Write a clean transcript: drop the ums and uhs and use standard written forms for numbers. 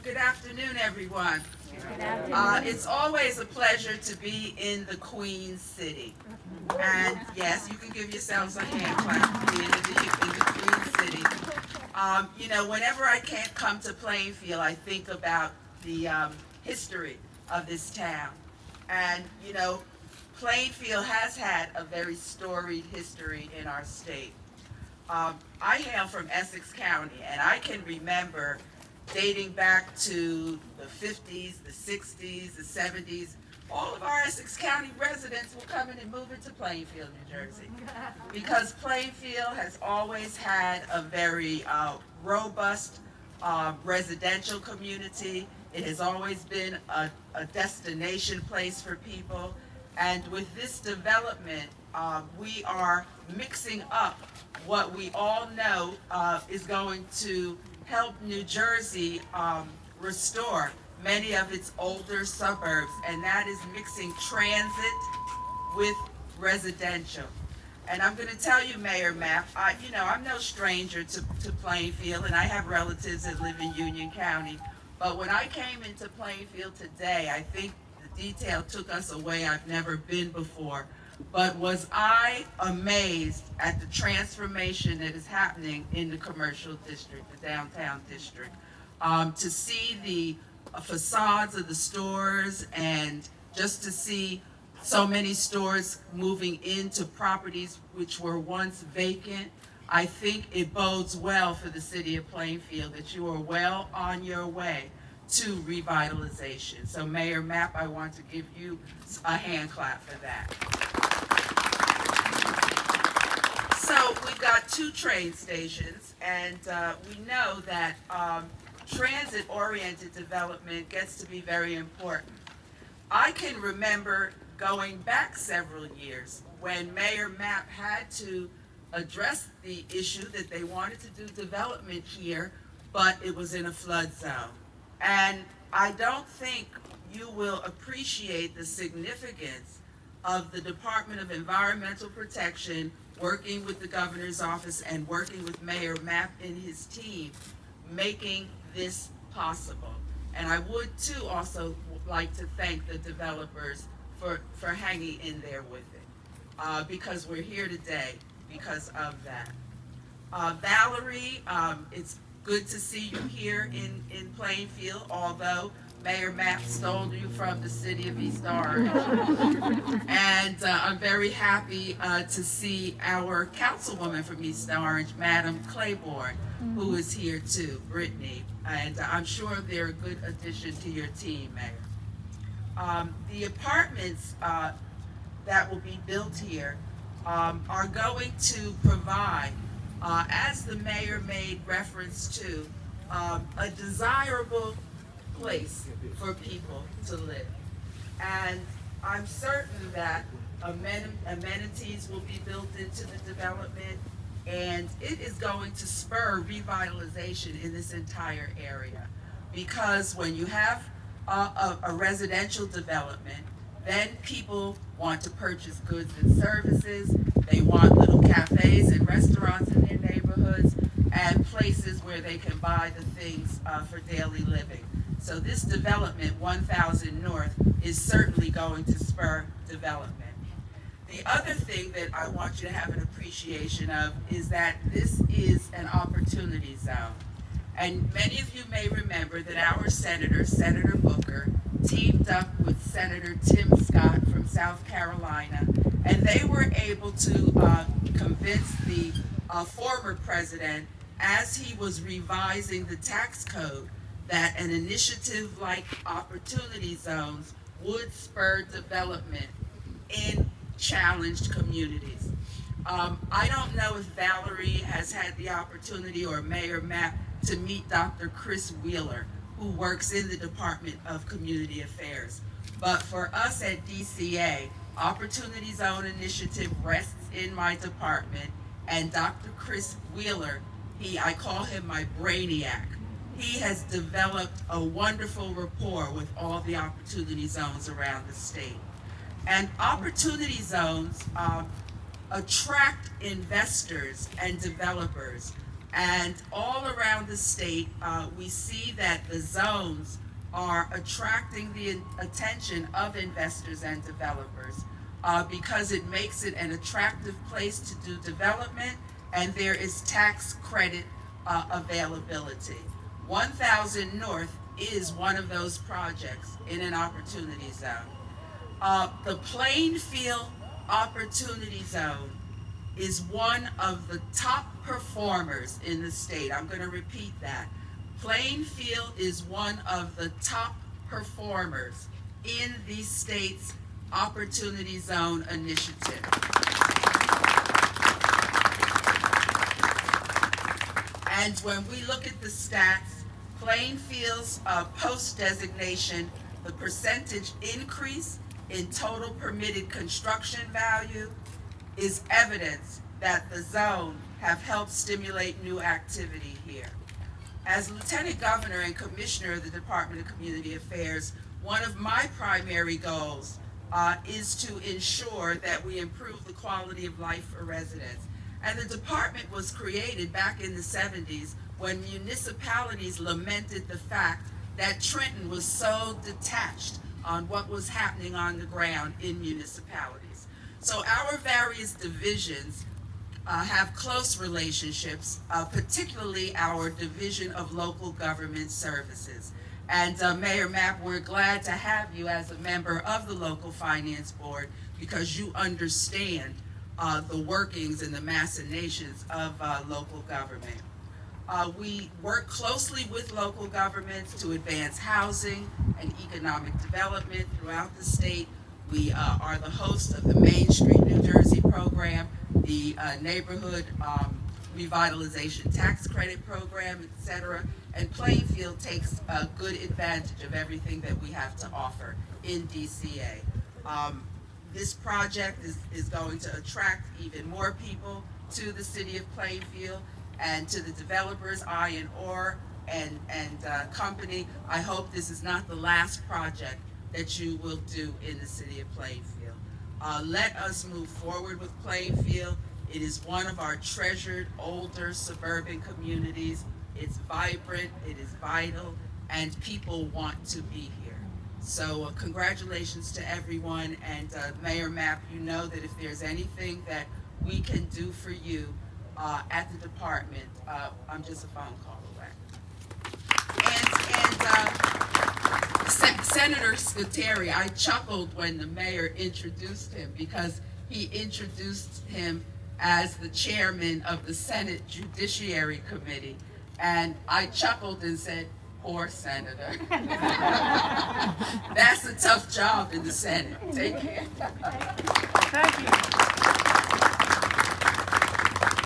Good afternoon, everyone. Good afternoon. It's always a pleasure to be in the Queen City. And yes, you can give yourselves a hand clap for being in the Queen City. Whenever I can't come to Plainfield, I think about the history of this town. And, Plainfield has had a very storied history in our state. I hail from Essex County, and I can remember dating back to the 50s, the 60s, the 70s, all of our Essex County residents were coming and moving to Plainfield, New Jersey, because Plainfield has always had a very robust residential community. It has always been a destination place for people, and with this development, we are mixing up what we all know is going to help New Jersey restore many of its older suburbs, and that is mixing transit with residential. And I'm going to tell you, Mayor Mapp, I'm no stranger to Plainfield, and I have relatives that live in Union County. But when I came into Plainfield today, I think the detail took us away I've never been before. But was I amazed at the transformation that is happening in the commercial district, the downtown district, to see the facades of the stores and just to see so many stores moving into properties which were once vacant. I think it bodes well for the city of Plainfield that you are well on your way to revitalization. So Mayor Mapp, I want to give you a hand clap for that. So we've got 2 train stations, and we know that transit-oriented development gets to be very important. I can remember going back several years when Mayor Mapp had to address the issue that they wanted to do development here, but it was in a flood zone. And I don't think you will appreciate the significance of the Department of Environmental Protection working with the governor's office and working with Mayor Mapp and his team, making this possible. And I would too also like to thank the developers for hanging in there with it, because we're here today because of that. Valerie, it's good to see you here in Plainfield, although Mayor Mapp stole you from the city of East Orange. And I'm very happy to see our councilwoman from East Orange, Madam Claiborne, who is here too, Brittany. And I'm sure they're a good addition to your team, Mayor. The apartments that will be built here are going to provide, as the mayor made reference to, a desirable place for people to live. And I'm certain that amenities will be built into the development, and it is going to spur revitalization in this entire area. Because when you have a residential development, then people want to purchase goods and services. They want little cafes and restaurants in their neighborhoods and places where they can buy the things for daily living. So this development, 1000 North, is certainly going to spur development. The other thing that I want you to have an appreciation of is that this is an opportunity zone. And many of you may remember that our senator, Senator Booker, teamed up with Senator Tim Scott from South Carolina, and they were able to convince the former president, as he was revising the tax code, that an initiative like opportunity zones would spur development in challenged communities. I don't know if Valerie has had the opportunity, or Mayor Mapp, to meet Dr. Chris Wheeler, who works in the Department of Community Affairs. But for us at DCA, Opportunity Zone Initiative rests in my department, and Dr. Chris Wheeler, I call him my brainiac. He has developed a wonderful rapport with all the opportunity zones around the state. And opportunity zones attract investors and developers. And all around the state, we see that the zones are attracting the attention of investors and developers because it makes it an attractive place to do development, and there is tax credit availability. 1000 North is one of those projects in an opportunity zone. The Plainfield Opportunity Zone is one of the top performers in the state. I'm going to repeat that. Plainfield is one of the top performers in the state's Opportunity Zone initiative. And when we look at the stats, Plainfield's post-designation, the percentage increase in total permitted construction value is evidence that the zone have helped stimulate new activity here. As Lieutenant Governor and Commissioner of the Department of Community Affairs, one of my primary goals is to ensure that we improve the quality of life for residents. And the department was created back in the 70s when municipalities lamented the fact that Trenton was so detached on what was happening on the ground in municipalities. So our various divisions have close relationships, particularly our Division of Local Government Services. And Mayor Mapp, we're glad to have you as a member of the Local Finance Board because you understand the workings and the machinations of local government. We work closely with local governments to advance housing and economic development throughout the state. We are the host of the Main Street New Jersey program, the Neighborhood Revitalization Tax Credit Program, etc. And Plainfield takes good advantage of everything that we have to offer in DCA. This project is going to attract even more people to the city of Plainfield and to the developers, I&R and company. I hope this is not the last project that you will do in the city of Plainfield. Let us move forward with Plainfield. It is one of our treasured older suburban communities. It's vibrant, it is vital, and people want to be here. So congratulations to everyone, and Mayor Mapp, you know that if there's anything that we can do for you at the department, I'm just a phone call away. And Senator Scuteri, I chuckled when the mayor introduced him because he introduced him as the chairman of the Senate Judiciary Committee, and I chuckled and said, poor senator. That's a tough job in the Senate. Take care. Thank you.